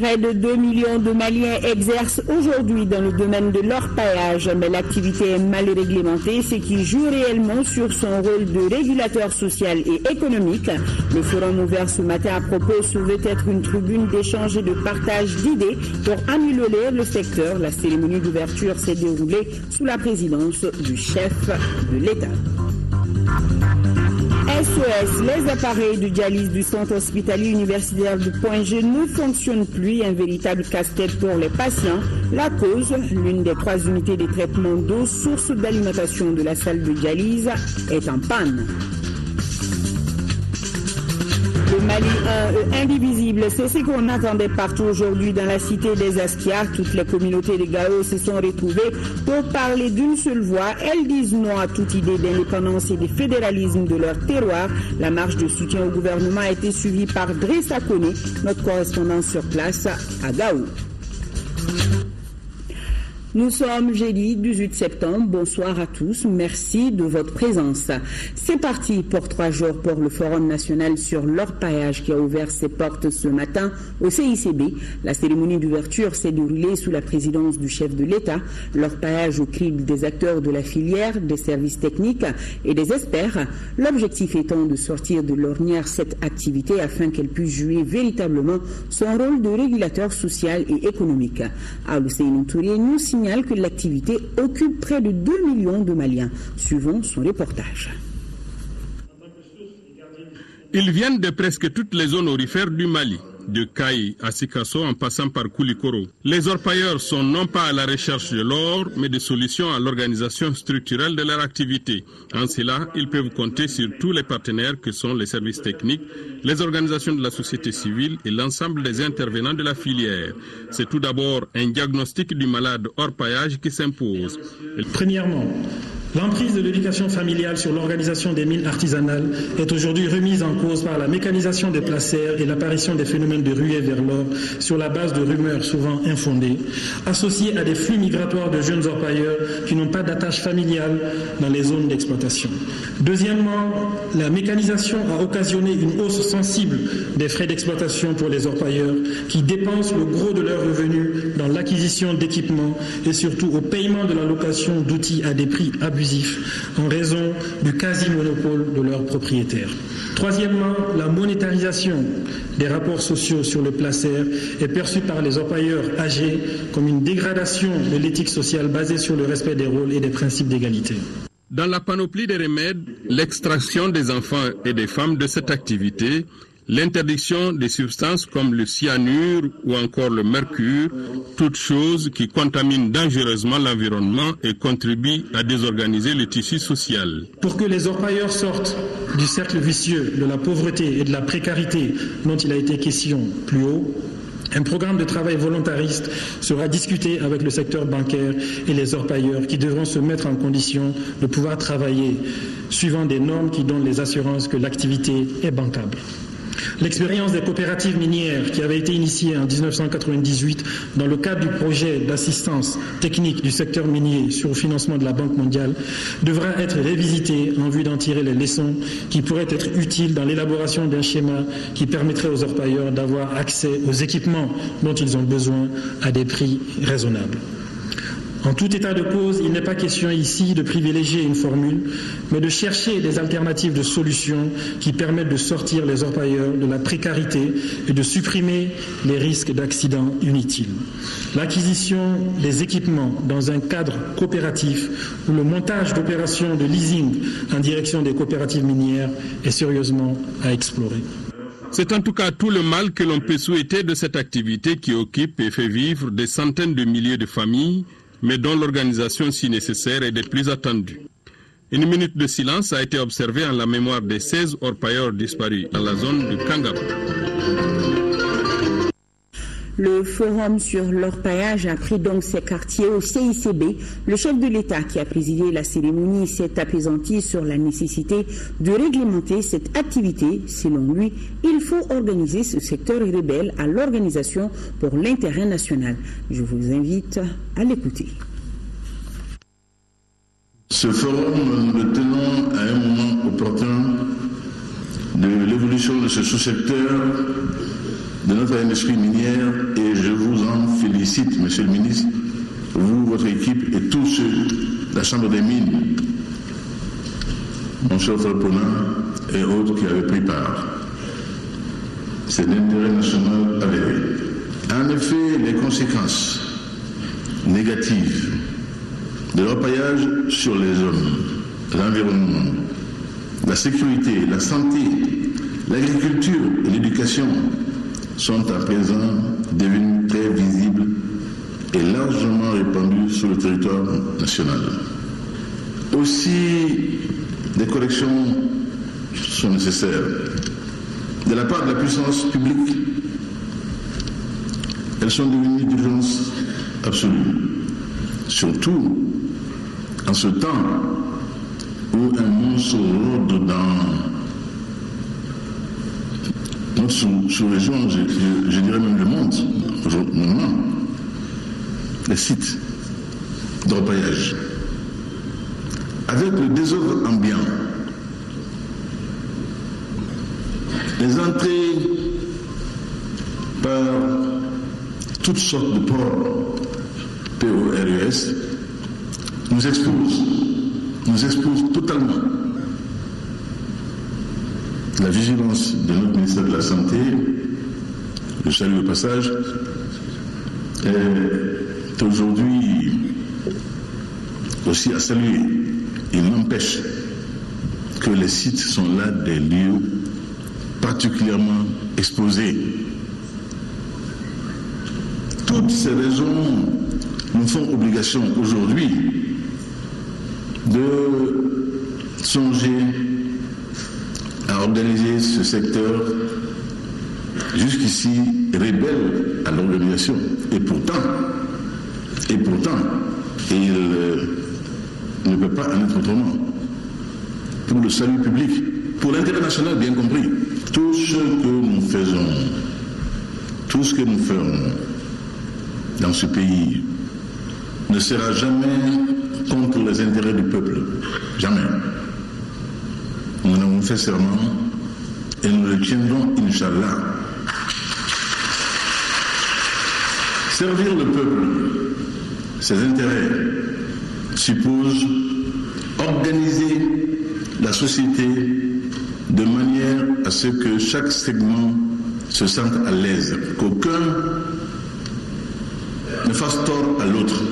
Près de 2 millions de Maliens exercent aujourd'hui dans le domaine de l'orpaillage, mais l'activité est mal réglementée, ce qui joue réellement sur son rôle de régulateur social et économique. Le forum ouvert ce matin à propos se veut être une tribune d'échange et de partage d'idées pour améliorer le secteur. La cérémonie d'ouverture s'est déroulée sous la présidence du chef de l'État. SOS, les appareils de dialyse du centre hospitalier universitaire de Point-G ne fonctionnent plus, un véritable casse-tête pour les patients. La cause, l'une des 3 unités de traitement d'eau, source d'alimentation de la salle de dialyse, est en panne. Le Mali indivisible, c'est ce qu'on attendait partout aujourd'hui dans la cité des Askias. Toutes les communautés de Gao se sont retrouvées pour parler d'une seule voix. Elles disent non à toute idée d'indépendance et de fédéralisme de leur terroir. La marche de soutien au gouvernement a été suivie par Drissa Kone, notre correspondant sur place à Gao. Nous sommes jeudi 18 septembre. Bonsoir à tous. Merci de votre présence. C'est parti pour 3 jours pour le Forum national sur l'orpaillage qui a ouvert ses portes ce matin au CICB. La cérémonie d'ouverture s'est déroulée sous la présidence du chef de l'État. L'orpaillage au crible des acteurs de la filière, des services techniques et des experts. L'objectif étant de sortir de l'ornière cette activité afin qu'elle puisse jouer véritablement son rôle de régulateur social et économique. Al-Hussein Touré nous signale que l'activité occupe près de 2 millions de Maliens. Suivons son reportage. Ils viennent de presque toutes les zones aurifères du Mali, de Kaï à Sikasso en passant par Koulikoro. Les orpailleurs sont non pas à la recherche de l'or, mais de solutions à l'organisation structurelle de leur activité. En cela, ils peuvent compter sur tous les partenaires que sont les services techniques, les organisations de la société civile et l'ensemble des intervenants de la filière. C'est tout d'abord un diagnostic du malade orpaillage qui s'impose. Premièrement, l'emprise de l'éducation familiale sur l'organisation des mines artisanales est aujourd'hui remise en cause par la mécanisation des placers et l'apparition des phénomènes de ruée vers l'or sur la base de rumeurs souvent infondées, associées à des flux migratoires de jeunes orpailleurs qui n'ont pas d'attache familiale dans les zones d'exploitation. Deuxièmement, la mécanisation a occasionné une hausse sensible des frais d'exploitation pour les orpailleurs qui dépensent le gros de leurs revenus dans l'acquisition d'équipements et surtout au paiement de la location d'outils à des prix abusifs en raison du quasi-monopole de leurs propriétaires. Troisièmement, la monétarisation des rapports sociaux sur le placer est perçue par les orpailleurs âgés comme une dégradation de l'éthique sociale basée sur le respect des rôles et des principes d'égalité. Dans la panoplie des remèdes, l'extraction des enfants et des femmes de cette activité, l'interdiction des substances comme le cyanure ou encore le mercure, toutes choses qui contaminent dangereusement l'environnement et contribuent à désorganiser le tissu social. Pour que les orpailleurs sortent du cercle vicieux de la pauvreté et de la précarité dont il a été question plus haut, un programme de travail volontariste sera discuté avec le secteur bancaire et les orpailleurs qui devront se mettre en condition de pouvoir travailler suivant des normes qui donnent les assurances que l'activité est bancable. L'expérience des coopératives minières qui avait été initiée en 1998 dans le cadre du projet d'assistance technique du secteur minier sur le financement de la Banque mondiale devra être révisitée en vue d'en tirer les leçons qui pourraient être utiles dans l'élaboration d'un schéma qui permettrait aux orpailleurs d'avoir accès aux équipements dont ils ont besoin à des prix raisonnables. En tout état de cause, il n'est pas question ici de privilégier une formule, mais de chercher des alternatives de solutions qui permettent de sortir les orpailleurs de la précarité et de supprimer les risques d'accidents inutiles. L'acquisition des équipements dans un cadre coopératif ou le montage d'opérations de leasing en direction des coopératives minières est sérieusement à explorer. C'est en tout cas tout le mal que l'on peut souhaiter de cette activité qui occupe et fait vivre des centaines de milliers de familles, mais dont l'organisation si nécessaire est des plus attendues. Une minute de silence a été observée en la mémoire des 16 orpailleurs disparus dans la zone du Kangaroo. Le forum sur l'orpaillage a pris donc ses quartiers au CICB. Le chef de l'État qui a présidé la cérémonie s'est apaisanti sur la nécessité de réglementer cette activité. Selon lui, il faut organiser ce secteur rebelle à l'Organisation pour l'intérêt national. Je vous invite à l'écouter. Ce forum, nous le tenons à un moment opportun de l'évolution de ce sous-secteur de notre industrie minière et je vous en félicite, Monsieur le ministre, vous, votre équipe et tous ceux de la Chambre des mines, mon cher frère Pona et autres qui avaient pris part. C'est l'intérêt national avéré. En effet, les conséquences négatives de l'orpaillage sur les hommes, l'environnement, la sécurité, la santé, l'agriculture et l'éducation sont à présent devenues très visibles et largement répandues sur le territoire national. Aussi, des corrections sont nécessaires. De la part de la puissance publique, elles sont devenues d'urgence absolue. Surtout en ce temps où un monstre rôde dans notre sous-région, je dirais même le monde, maintenant, les sites d'orpaillage. Avec le désordre ambiant, les entrées par toutes sortes de ports PORES nous exposent totalement. La vigilance de notre ministère de la Santé, je salue au passage, est aujourd'hui aussi à saluer. Il n'empêche que les sites sont là des lieux particulièrement exposés. Toutes ces raisons nous font obligation aujourd'hui de songer à organiser ce secteur jusqu'ici rebelle à l'organisation. Et pourtant, il ne peut pas en être autrement. Pour le salut public, pour l'intérêt national bien compris, tout ce que nous faisons, tout ce que nous ferons dans ce pays ne sera jamais contre les intérêts du peuple. Jamais. Nous en avons fait serment et nous le tiendrons, Inch'Allah. Servir le peuple, ses intérêts, suppose organiser la société de manière à ce que chaque segment se sente à l'aise, qu'aucun ne fasse tort à l'autre.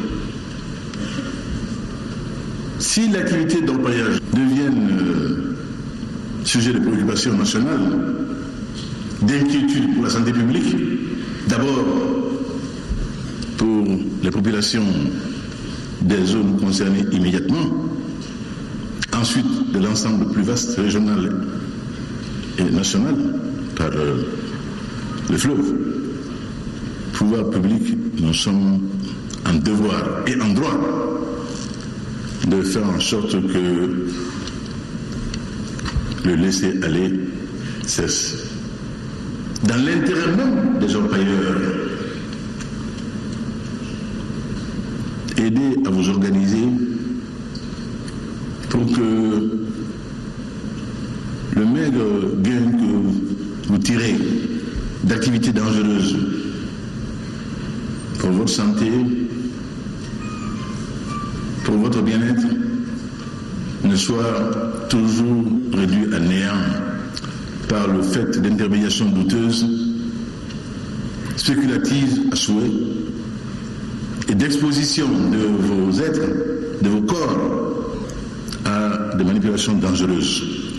Si l'activité d'orpaillage devient sujet de préoccupation nationale, d'inquiétude pour la santé publique, d'abord pour les populations des zones concernées immédiatement, ensuite de l'ensemble plus vaste, régional et national, par le fleuve. Pouvoir public, nous sommes en devoir et en droit de faire en sorte que le laisser-aller cesse. Dans l'intérêt même des orpailleurs, aidez à vous organiser pour que le maigre gain que vous tirez d'activités dangereuses pour votre santé, pour votre bien-être, ne soit toujours réduit à néant par le fait d'intermédiations douteuses, spéculatives à souhait, et d'exposition de vos êtres, de vos corps, à des manipulations dangereuses.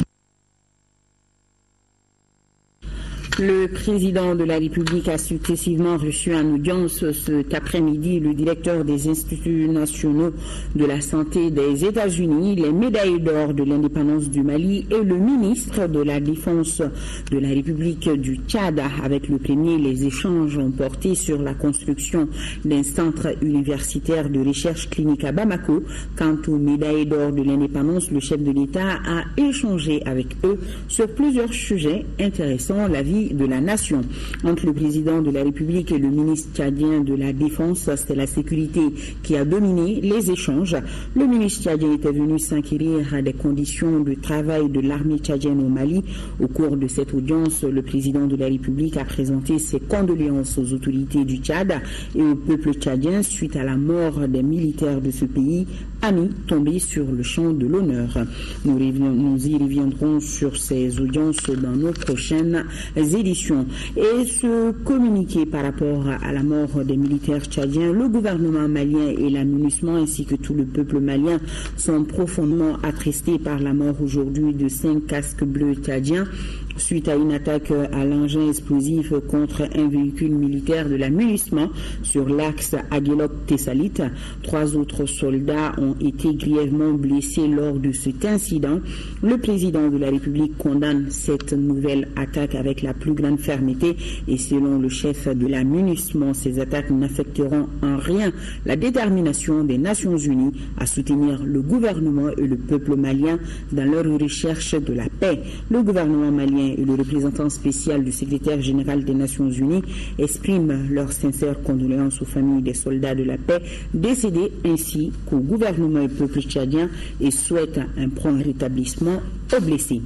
Le président de la République a successivement reçu en audience cet après-midi le directeur des Instituts nationaux de la santé des États-Unis, les médailles d'or de l'indépendance du Mali et le ministre de la Défense de la République du Tchad. Avec le premier, les échanges ont porté sur la construction d'un centre universitaire de recherche clinique à Bamako. Quant aux médailles d'or de l'indépendance, le chef de l'État a échangé avec eux sur plusieurs sujets intéressant la vie survie de la nation. Entre le président de la République et le ministre tchadien de la Défense, c'est la sécurité qui a dominé les échanges. Le ministre tchadien était venu s'inquérir des conditions de travail de l'armée tchadienne au Mali. Au cours de cette audience, le président de la République a présenté ses condoléances aux autorités du Tchad et au peuple tchadien suite à la mort des militaires de ce pays, amis tombés sur le champ de l'honneur. Nous y reviendrons sur ces audiences dans nos prochaines éditions. Et ce communiqué par rapport à la mort des militaires tchadiens, le gouvernement malien et la MINUSMA ainsi que tout le peuple malien sont profondément attristés par la mort aujourd'hui de 5 casques bleus tchadiens suite à une attaque à l'engin explosif contre un véhicule militaire de la MINUSMA sur l'axe Aguelok-Tessalit. 3 autres soldats ont été grièvement blessés lors de cet incident. Le président de la République condamne cette nouvelle attaque avec la plus grande fermeté et selon le chef de la MINUSMA, ces attaques n'affecteront en rien la détermination des Nations Unies à soutenir le gouvernement et le peuple malien dans leur recherche de la paix. Le gouvernement malien et le représentant spécial du secrétaire général des Nations Unies expriment leurs sincères condoléances aux familles des soldats de la paix décédés ainsi qu'au gouvernement et au peuple tchadien et souhaitent un prompt rétablissement aux blessés.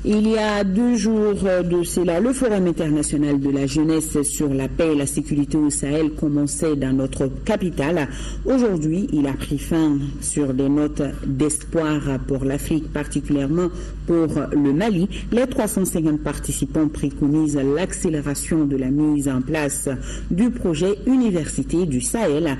Il y a 2 jours de cela, le Forum international de la jeunesse sur la paix et la sécurité au Sahel commençait dans notre capitale. Aujourd'hui, il a pris fin sur des notes d'espoir pour l'Afrique, particulièrement pour le Mali. Les 350 participants préconisent l'accélération de la mise en place du projet Université du Sahel.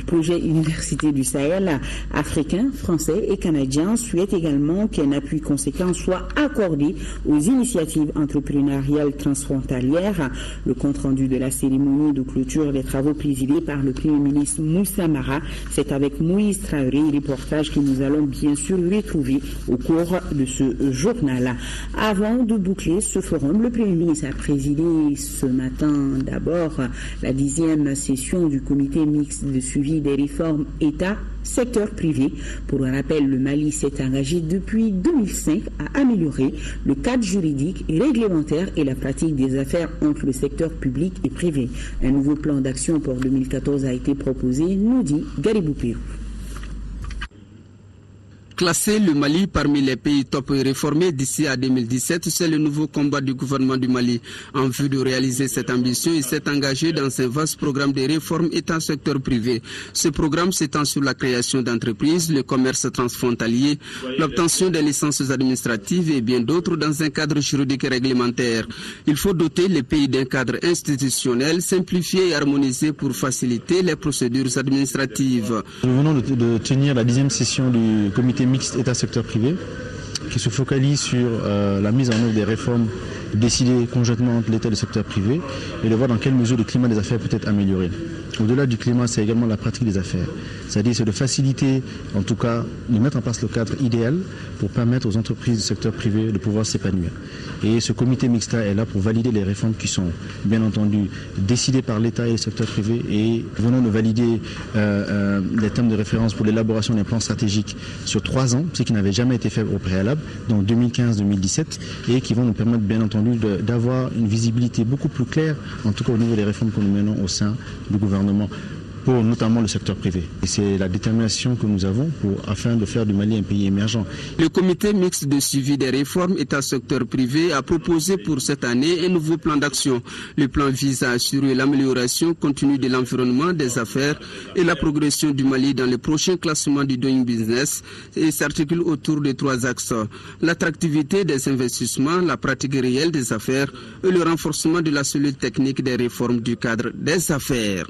Projet Université du Sahel africain, français et canadien souhaitent également qu'un appui conséquent soit accordé aux initiatives entrepreneuriales transfrontalières. Le compte-rendu de la cérémonie de clôture des travaux présidés par le Premier ministre Moussa Mara, c'est avec Moïse Traoré, reportage que nous allons bien sûr retrouver au cours de ce journal. Avant de boucler ce forum, le Premier ministre a présidé ce matin d'abord la 10e session du comité mixte de suivi des réformes État secteur privé. Pour rappel, le Mali s'est engagé depuis 2005 à améliorer le cadre juridique et réglementaire et la pratique des affaires entre le secteur public et privé. Un nouveau plan d'action pour 2014 a été proposé, nous dit Garibou Pirou. Classer le Mali parmi les pays top réformés d'ici à 2017, c'est le nouveau combat du gouvernement du Mali. En vue de réaliser cette ambition, il s'est engagé dans un vaste programme de réforme étant secteur privé. Ce programme s'étend sur la création d'entreprises, le commerce transfrontalier, l'obtention des licences administratives et bien d'autres dans un cadre juridique et réglementaire. Il faut doter les pays d'un cadre institutionnel simplifié et harmonisé pour faciliter les procédures administratives. Nous venons de tenir la 10e session du comité mixte État-secteur privé qui se focalise sur la mise en œuvre des réformes décidées conjointement entre l'État et le secteur privé et de voir dans quelle mesure le climat des affaires peut être amélioré. Au-delà du climat, c'est également la pratique des affaires. C'est-à-dire c'est de faciliter, en tout cas, de mettre en place le cadre idéal pour permettre aux entreprises du secteur privé de pouvoir s'épanouir. Et ce comité mixte est là pour valider les réformes qui sont, bien entendu, décidées par l'État et le secteur privé et venons de valider les thèmes de référence pour l'élaboration d'un plan stratégique sur 3 ans, ce qui n'avait jamais été fait au préalable, donc 2015-2017, et qui vont nous permettre, bien entendu, d'avoir une visibilité beaucoup plus claire, en tout cas au niveau des réformes que nous menons au sein du gouvernement, pour notamment le secteur privé. Et c'est la détermination que nous avons afin de faire du Mali un pays émergent. Le comité mixte de suivi des réformes État-secteur privé a proposé pour cette année un nouveau plan d'action. Le plan vise à assurer l'amélioration continue de l'environnement des affaires et la progression du Mali dans le prochain classement du Doing Business et s'articule autour de 3 axes. L'attractivité des investissements, la pratique réelle des affaires et le renforcement de la cellule technique des réformes du cadre des affaires.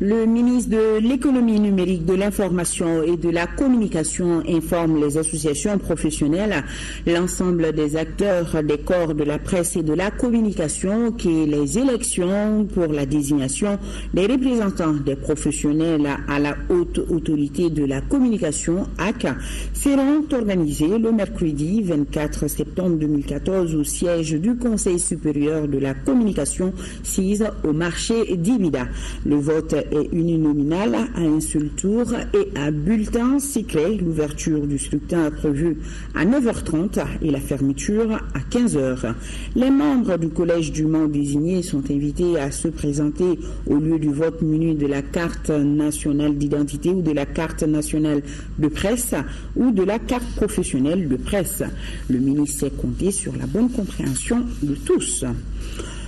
Le ministre de l'économie numérique, de l'information et de la communication informe les associations professionnelles, l'ensemble des acteurs des corps de la presse et de la communication que les élections pour la désignation des représentants des professionnels à la haute autorité de la communication (HAC) seront organisées le mercredi 24 septembre 2014 au siège du Conseil supérieur de la communication (CIS) au marché d'Ibida. Le vote est uninominale à un seul tour et à bulletin secret. L'ouverture du scrutin est prévue à 9h30 et la fermeture à 15h. Les membres du collège du Mans désignés sont invités à se présenter au lieu du vote muni de la carte nationale d'identité ou de la carte nationale de presse ou de la carte professionnelle de presse. Le ministre sait compter sur la bonne compréhension de tous.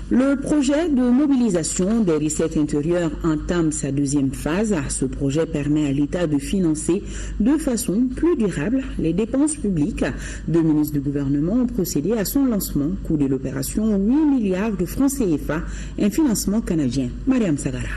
Le projet de mobilisation des recettes intérieures entame sa deuxième phase. Ce projet permet à l'État de financer de façon plus durable les dépenses publiques. 2 ministres du gouvernement ont procédé à son lancement. Coût de l'opération 8 milliards de francs CFA, un financement canadien. Mariam Sagara.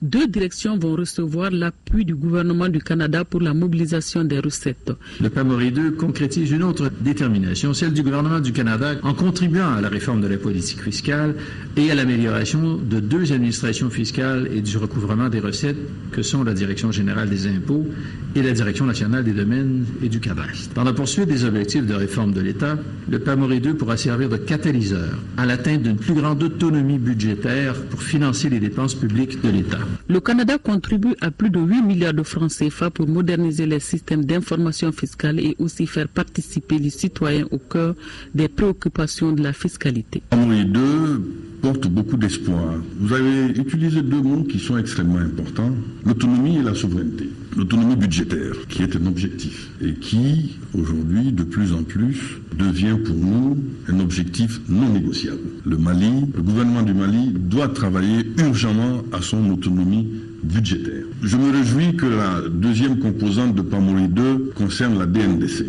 2 directions vont recevoir l'appui du gouvernement du Canada pour la mobilisation des recettes. Le PAMORI 2 concrétise une autre détermination, celle du gouvernement du Canada, en contribuant à la réforme de la politique fiscale et à l'amélioration de 2 administrations fiscales et du recouvrement des recettes que sont la Direction générale des impôts et la Direction nationale des domaines et du cadastre. Dans la poursuite des objectifs de réforme de l'État, le PAMORI 2 pourra servir de catalyseur à l'atteinte d'une plus grande autonomie budgétaire pour financer les dépenses publiques de l'État. Le Canada contribue à plus de 8 milliards de francs CFA pour moderniser les systèmes d'information fiscale et aussi faire participer les citoyens au cœur des préoccupations de la fiscalité. PAMORI 2 porte beaucoup d'espoir. Vous avez utilisé 2 mots qui sont extrêmement importants, l'autonomie et la souveraineté. L'autonomie budgétaire, qui est un objectif et qui, aujourd'hui, de plus en plus, devient pour nous un objectif non négociable. Le gouvernement du Mali doit travailler urgemment à son autonomie budgétaire. Je me réjouis que la deuxième composante de PAMORI 2 concerne la DNDC.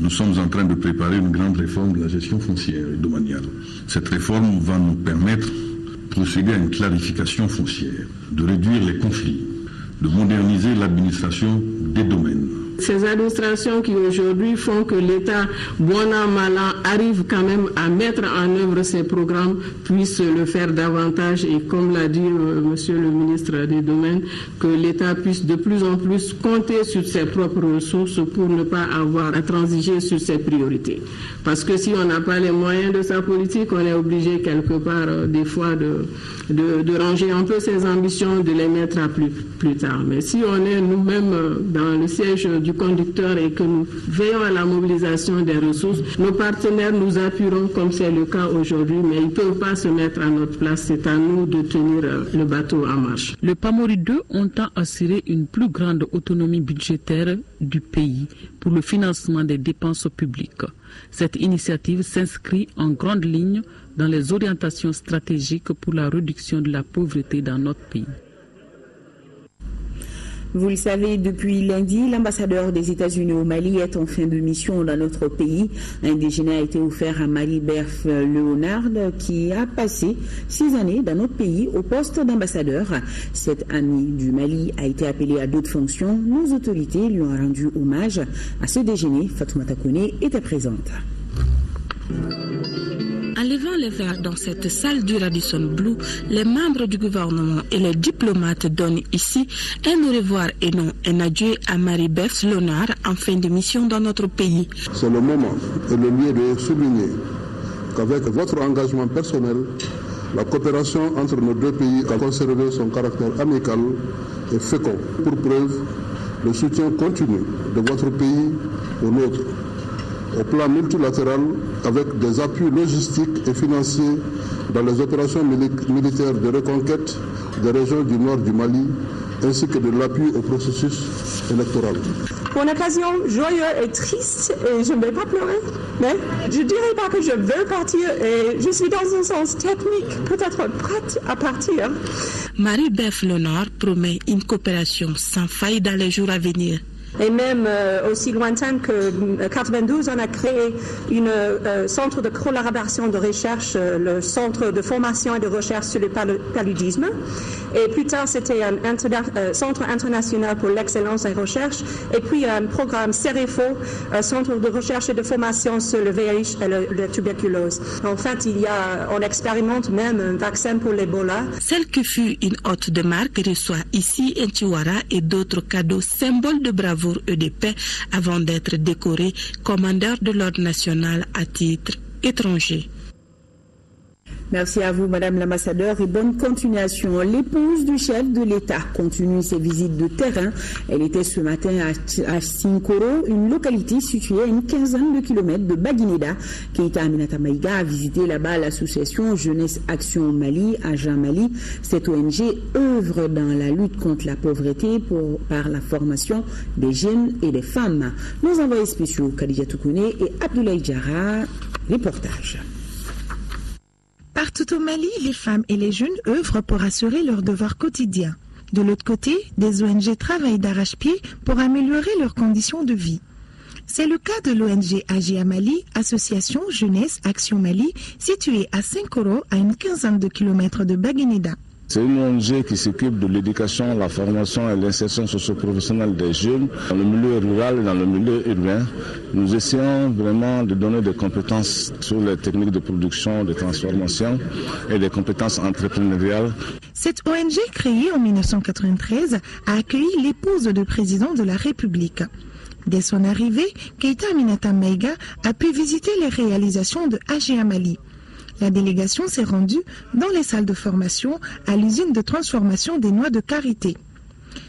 Nous sommes en train de préparer une grande réforme de la gestion foncière et domaniale. Cette réforme va nous permettre de procéder à une clarification foncière, de réduire les conflits, de moderniser l'administration des domaines. Ces administrations qui aujourd'hui font que l'État, bon an, mal an, arrive quand même à mettre en œuvre ces programmes, puissent le faire davantage et comme l'a dit monsieur le ministre des Domaines, que l'État puisse de plus en plus compter sur ses propres ressources pour ne pas avoir à transiger sur ses priorités. Parce que si on n'a pas les moyens de sa politique, on est obligé quelque part des fois de ranger un peu ses ambitions, de les mettre à plus tard. Mais si on est nous-mêmes dans le siège du conducteur et que nous veillons à la mobilisation des ressources, nos partenaires nous appuieront comme c'est le cas aujourd'hui, mais ils ne peuvent pas se mettre à notre place. C'est à nous de tenir le bateau en marche. Le PAMORI 2 entend assurer une plus grande autonomie budgétaire du pays pour le financement des dépenses publiques. Cette initiative s'inscrit en grande ligne dans les orientations stratégiques pour la réduction de la pauvreté dans notre pays. Vous le savez, depuis lundi, l'ambassadeur des États-Unis au Mali est en fin de mission dans notre pays. Un déjeuner a été offert à Marie-Berthe Léonard qui a passé 6 années dans notre pays au poste d'ambassadeur. Cette amie du Mali a été appelée à d'autres fonctions. Nos autorités lui ont rendu hommage. À ce déjeuner, Fatoumata Kone était présente. En levant les verres dans cette salle du Radisson Blu, les membres du gouvernement et les diplomates donnent ici un au revoir et non un adieu à Marie-Berthe Léonard en fin de mission dans notre pays. C'est le moment et le lieu de souligner qu'avec votre engagement personnel, la coopération entre nos 2 pays a conservé son caractère amical et fécond. Pour preuve, le soutien continu de votre pays au nôtre, au plan multilatéral, avec des appuis logistiques et financiers dans les opérations militaires de reconquête des régions du nord du Mali, ainsi que de l'appui au processus électoral. Pour une occasion joyeuse et triste, et je ne vais pas pleurer, mais je ne dirais pas que je veux partir, et je suis dans un sens technique, peut-être prête à partir. Marie-Berthe Léonard promet une coopération sans faille dans les jours à venir. Et même aussi lointain que 1992, on a créé un centre de collaboration de recherche, le centre de formation et de recherche sur le paludisme. Et plus tard, c'était un centre international pour l'excellence et recherche. Et puis un programme CEREFO, un centre de recherche et de formation sur le VIH et la tuberculose. En fait, on expérimente même un vaccin pour l'Ebola. Celle qui fut une hôte de marque reçoit ici un tiwara et d'autres cadeaux symboles de bravoure et de paix avant d'être décoré commandeur de l'ordre national à titre étranger. Merci à vous, Madame l'ambassadeur, et bonne continuation. L'épouse du chef de l'État continue ses visites de terrain. Elle était ce matin à Sinkoro, une localité située à une quinzaine de kilomètres de Baguineda. Keïta Aminata Maïga a visité là-bas l'association Jeunesse Action Mali, Agent Mali. Cette ONG œuvre dans la lutte contre la pauvreté par la formation des jeunes et des femmes. Nos envoyés spéciaux, Khadija Toukoune et Abdoulaye Diarra, reportage. Partout au Mali, les femmes et les jeunes œuvrent pour assurer leurs devoirs quotidiens. De l'autre côté, des ONG travaillent d'arrache-pied pour améliorer leurs conditions de vie. C'est le cas de l'ONG AGIA Mali, Association Jeunesse Action Mali, située à Sinkoro, à une quinzaine de kilomètres de Baguineda. C'est une ONG qui s'occupe de l'éducation, la formation et l'insertion socio-professionnelle des jeunes dans le milieu rural et dans le milieu urbain. Nous essayons vraiment de donner des compétences sur les techniques de production, de transformation et des compétences entrepreneuriales. Cette ONG, créée en 1993, a accueilli l'épouse du président de la République. Dès son arrivée, Keïta Aminata Maïga a pu visiter les réalisations de AGIA Mali. La délégation s'est rendue dans les salles de formation à l'usine de transformation des noix de karité.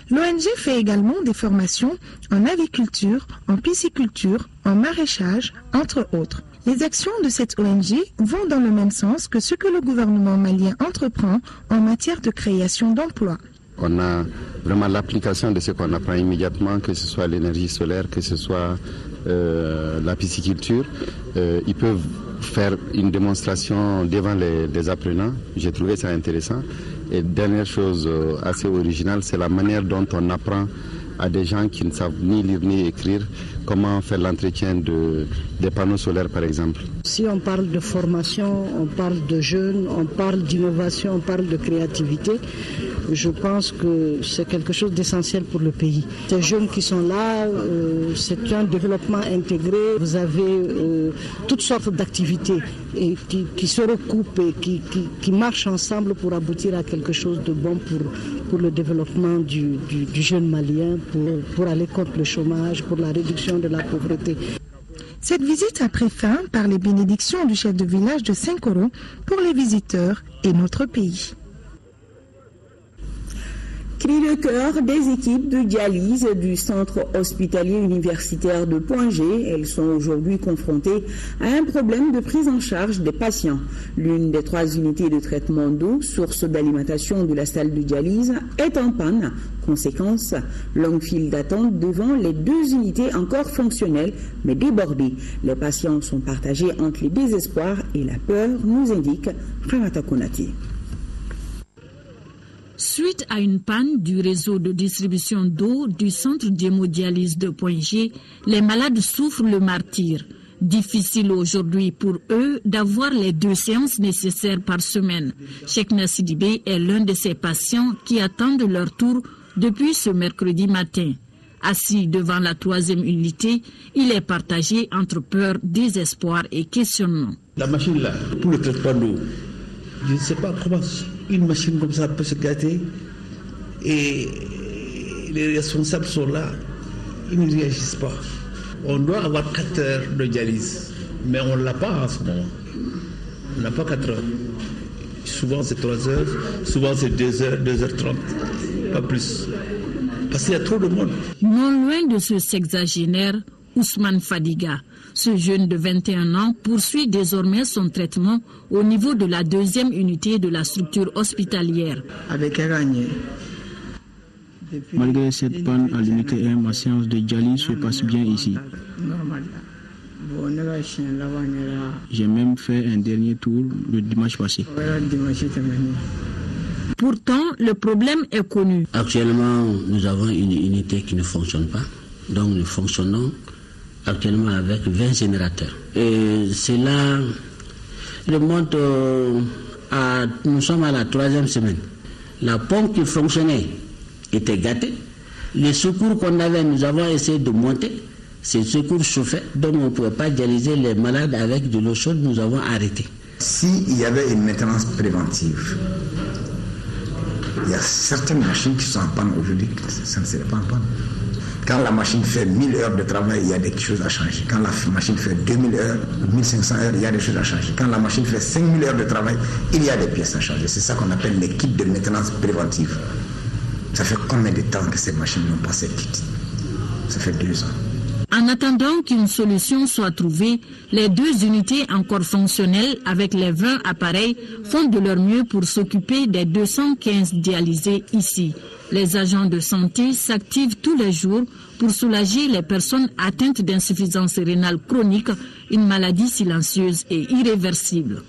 L'ONG fait également des formations en aviculture, en pisciculture, en maraîchage, entre autres. Les actions de cette ONG vont dans le même sens que ce que le gouvernement malien entreprend en matière de création d'emplois. On a vraiment l'application de ce qu'on apprend immédiatement, que ce soit l'énergie solaire, que ce soit la pisciculture. Ils peuvent faire une démonstration devant les apprenants. J'ai trouvé ça intéressant. Et dernière chose assez originale, c'est la manière dont on apprend à des gens qui ne savent ni lire ni écrire comment faire l'entretien des panneaux solaires, par exemple. Si on parle de formation, on parle de jeunes, on parle d'innovation, on parle de créativité, je pense que c'est quelque chose d'essentiel pour le pays. Ces jeunes qui sont là, c'est un développement intégré. Vous avez toutes sortes d'activités et qui se recoupent et qui marchent ensemble pour aboutir à quelque chose de bon pour le développement du jeune malien, pour aller contre le chômage, pour la réduction de la pauvreté. Cette visite a pris fin par les bénédictions du chef de village de Sinkoro pour les visiteurs et notre pays. Cri de cœur des équipes de dialyse du centre hospitalier universitaire de Point G. Elles sont aujourd'hui confrontées à un problème de prise en charge des patients. L'une des 3 unités de traitement d'eau, source d'alimentation de la salle de dialyse, est en panne. Conséquence, longue file d'attente devant les 2 unités encore fonctionnelles mais débordées. Les patients sont partagés entre les désespoirs et la peur, nous indique Ramata Konati. Suite à une panne du réseau de distribution d'eau du centre d'hémodialyse de Point G, les malades souffrent le martyre. Difficile aujourd'hui pour eux d'avoir les 2 séances nécessaires par semaine. Cheikh Nassidibé est l'un de ces patients qui attendent leur tour depuis ce mercredi matin. Assis devant la 3e unité, il est partagé entre peur, désespoir et questionnement. La machine là, pour le traitement d'eau, je ne sais pas comment une machine comme ça peut se gâter et les responsables sont là, ils ne réagissent pas. On doit avoir 4 heures de dialyse, mais on ne l'a pas en ce moment. On n'a pas 4 heures. Souvent c'est 3 heures, souvent c'est 2 heures, 2h30, pas plus. Parce qu'il y a trop de monde. Non loin de ce sexagénaire, Ousmane Fadiga. Ce jeune de 21 ans poursuit désormais son traitement au niveau de la 2e unité de la structure hospitalière. Malgré cette panne à l'unité 1, ma séance de dialyse se passe bien ici. J'ai même fait un dernier tour le dimanche passé. Pourtant, le problème est connu. Actuellement, nous avons une unité qui ne fonctionne pas. Donc nous fonctionnons actuellement avec 20 générateurs. Et cela remonte nous sommes à la 3e semaine. La pompe qui fonctionnait était gâtée. Les secours qu'on avait, nous avons essayé de monter. Ces secours chauffaient, donc on ne pouvait pas dialyser les malades avec de l'eau chaude, nous avons arrêté. S'il y avait une maintenance préventive, Il y a certaines machines qui sont en panne aujourd'hui, ça ne serait pas en panne. Quand la machine fait 1000 heures de travail, il y a des choses à changer. Quand la machine fait 2000 heures, 1500 heures, il y a des choses à changer. Quand la machine fait 5000 heures de travail, il y a des pièces à changer. C'est ça qu'on appelle les kits de maintenance préventive. Ça fait combien de temps que ces machines n'ont pas ces kits? Ça fait 2 ans. En attendant qu'une solution soit trouvée, les 2 unités encore fonctionnelles avec les 20 appareils font de leur mieux pour s'occuper des 215 dialysés ici. Les agents de santé s'activent tous les jours pour soulager les personnes atteintes d'insuffisance rénale chronique, une maladie silencieuse et irréversible.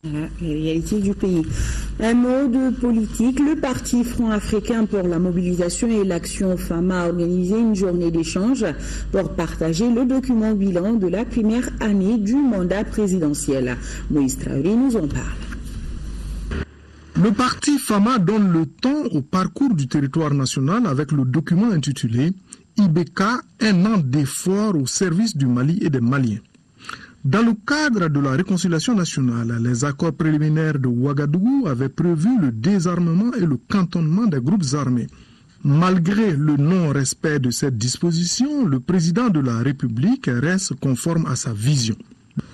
La réalité du pays. Un mot de politique. Le Parti Front Africain pour la mobilisation et l'action FAMA a organisé une journée d'échange pour partager le document bilan de la première année du mandat présidentiel. Moïse Traoré nous en parle. Le parti FAMA donne le temps au parcours du territoire national avec le document intitulé « IBK, un an d'efforts au service du Mali et des Maliens ». Dans le cadre de la réconciliation nationale, les accords préliminaires de Ouagadougou avaient prévu le désarmement et le cantonnement des groupes armés. Malgré le non-respect de cette disposition, le président de la République reste conforme à sa vision.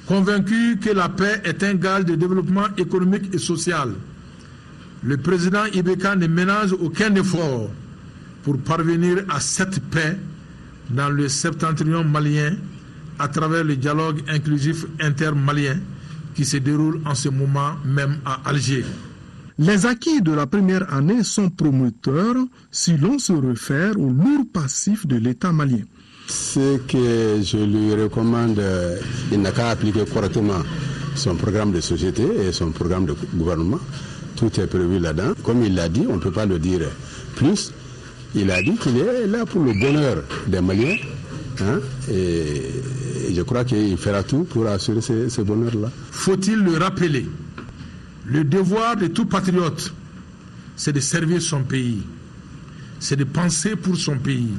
Convaincu que la paix est un gage de développement économique et social, le président IBK ne ménage aucun effort pour parvenir à cette paix dans le septentrion malien à travers le dialogue inclusif intermalien qui se déroule en ce moment même à Alger. Les acquis de la première année sont promoteurs si l'on se réfère au lourd passif de l'État malien. Ce que je lui recommande, il n'a qu'à appliquer correctement son programme de société et son programme de gouvernement. Tout est prévu là-dedans. Comme il l'a dit, on ne peut pas le dire plus. Il a dit qu'il est là pour le bonheur des Maliens. Et je crois qu'il fera tout pour assurer ce bonheur-là. Faut-il le rappeler? Le devoir de tout patriote, c'est de servir son pays. C'est de penser pour son pays.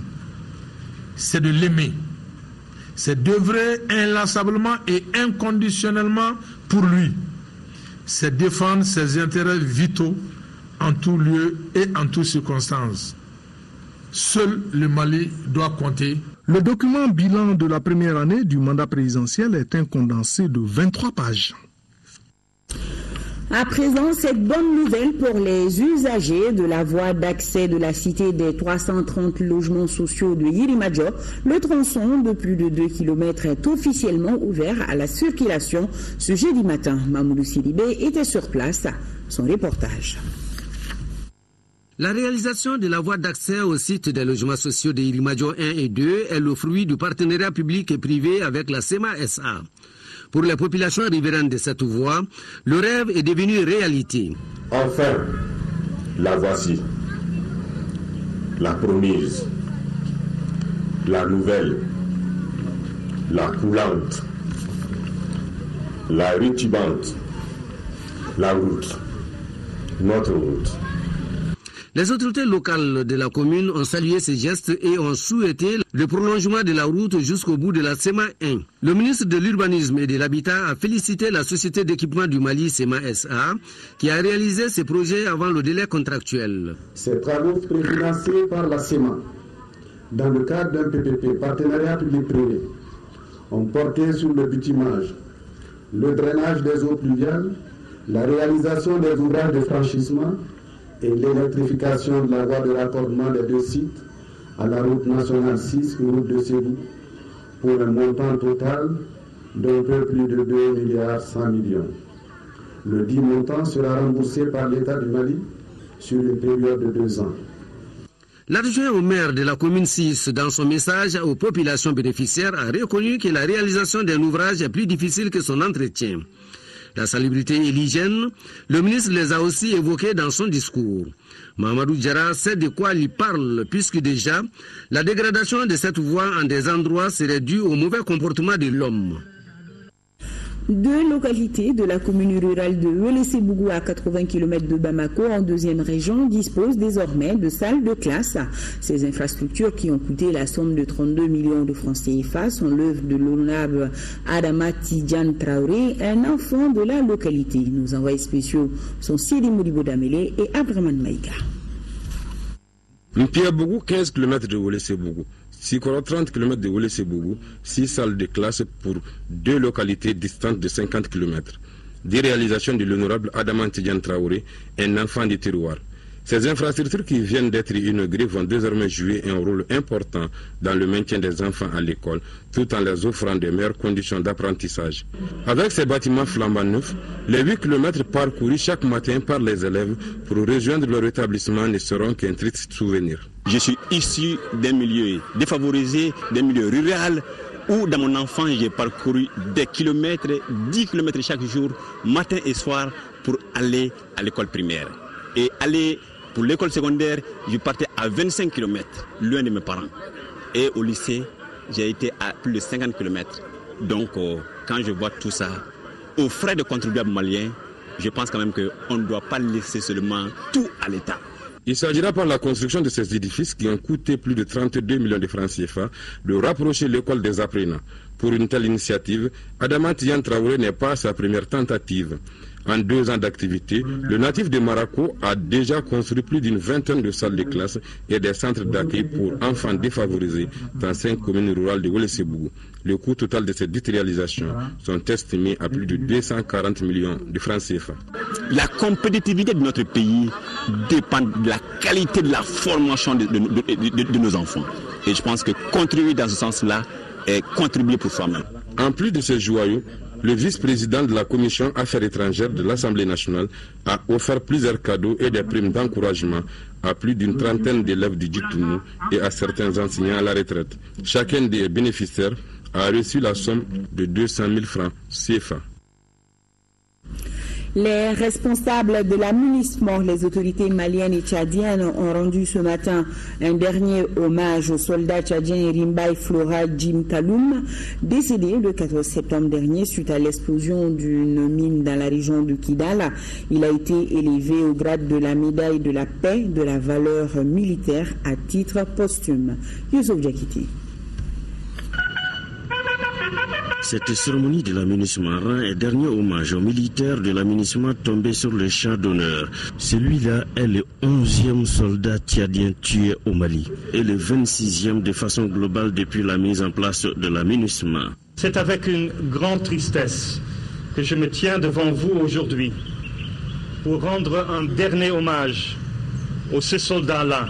C'est de l'aimer. C'est d'œuvrer inlassablement et inconditionnellement pour lui. C'est défendre ses intérêts vitaux en tout lieu et en toutes circonstances. Seul le Mali doit compter. Le document bilan de la première année du mandat présidentiel est un condensé de 23 pages. À présent, cette bonne nouvelle pour les usagers de la voie d'accès de la cité des 330 logements sociaux de Yirimadjo. Le tronçon de plus de 2 km est officiellement ouvert à la circulation ce jeudi matin. Mamoudou Sidibé était sur place. Son reportage. La réalisation de la voie d'accès au site des logements sociaux de Yirimadjo 1 et 2 est le fruit du partenariat public et privé avec la SEMA SA. Pour les populations riveraines de cette voie, le rêve est devenu réalité. Enfin, la voici, la promise, la nouvelle, la coulante, la rutibante, la route, notre route. Les autorités locales de la commune ont salué ces gestes et ont souhaité le prolongement de la route jusqu'au bout de la SEMA 1. Le ministre de l'Urbanisme et de l'Habitat a félicité la société d'équipement du Mali, SEMA SA, qui a réalisé ces projets avant le délai contractuel. Ces travaux préfinancés par la SEMA, dans le cadre d'un PPP, partenariat public-privé, ont porté sur le bitumage, le drainage des eaux pluviales, la réalisation des ouvrages de franchissement, et l'électrification de la voie de raccordement des 2 sites à la route nationale 6 et route de Ségou pour un montant total d'un peu plus de 2,1 milliards. Le dit montant sera remboursé par l'État du Mali sur une période de 2 ans. L'adjoint au maire de la commune 6, dans son message aux populations bénéficiaires, a reconnu que la réalisation d'un ouvrage est plus difficile que son entretien. La salubrité et l'hygiène, le ministre les a aussi évoqués dans son discours. Mahamadou Diarra sait de quoi il parle, puisque déjà, la dégradation de cette voie en des endroits serait due au mauvais comportement de l'homme. Deux localités de la commune rurale de Wélé-Sébougou à 80 km de Bamako en deuxième région disposent désormais de salles de classe. Ces infrastructures qui ont coûté la somme de 32 millions de francs CFA sont l'œuvre de l'honorable Adama Tidjane Traoré, un enfant de la localité. Nos envoyés spéciaux sont Sidi Modibo Damele et Abraman Maïga. Mpiabougou, 15 km de Wélé-Sébougou. Sikoro, 30 km de Wélé-Sébougou, 6 salles de classe pour deux localités distantes de 50 km. Des réalisations de l'honorable Adama Tidjane Traoré, un enfant du terroir. Ces infrastructures qui viennent d'être inaugurées vont désormais jouer un rôle important dans le maintien des enfants à l'école, tout en leur offrant de meilleures conditions d'apprentissage. Avec ces bâtiments flambant neufs, les 8 km parcourus chaque matin par les élèves pour rejoindre leur établissement ne seront qu'un triste souvenir. Je suis issu d'un milieu défavorisé, d'un milieu rural, où dans mon enfance j'ai parcouru des kilomètres, 10 km chaque jour, matin et soir, pour aller à l'école primaire. Et aller pour l'école secondaire, je partais à 25 km, loin de mes parents. Et au lycée, j'ai été à plus de 50 km. Donc, quand je vois tout ça, aux frais de contribuables maliens, je pense quand même qu'on ne doit pas laisser seulement tout à l'État. Il s'agira par la construction de ces édifices qui ont coûté plus de 32 millions de francs CFA de rapprocher l'école des apprenants. Pour une telle initiative, Adama Tidjane Traoré n'est pas sa première tentative. En 2 ans d'activité, le natif de Marako a déjà construit plus d'une vingtaine de salles de classe et des centres d'accueil pour enfants défavorisés dans 5 communes rurales de Wélé-Sébougou. Le coût total de ces dites réalisations sont estimés à plus de 240 millions de francs CFA. La compétitivité de notre pays dépend de la qualité de la formation de nos enfants. Et je pense que contribuer dans ce sens-là est contribuer pour soi-même. En plus de ces joyaux, le vice-président de la Commission Affaires étrangères de l'Assemblée nationale a offert plusieurs cadeaux et des primes d'encouragement à plus d'une trentaine d'élèves du Djitoumou et à certains enseignants à la retraite. Chacun des bénéficiaires a reçu la somme de 200 000 francs CFA. Les responsables de l'amunissement, les autorités maliennes et tchadiennes ont rendu ce matin un dernier hommage au soldat tchadien Rimbaï Flora Jim Taloum, décédé le 14 septembre dernier suite à l'explosion d'une mine dans la région de Kidal. Il a été élevé au grade de la médaille de la paix de la valeur militaire à titre posthume. Youssouf Diakité. Cette cérémonie de l'amunissement rend un dernier hommage aux militaires de l'amunissement tombés sur le champ d'honneur. Celui-là est le 11e soldat tchadien tué au Mali et le 26e de façon globale depuis la mise en place de l'amunissement. C'est avec une grande tristesse que je me tiens devant vous aujourd'hui pour rendre un dernier hommage à ce soldat-là,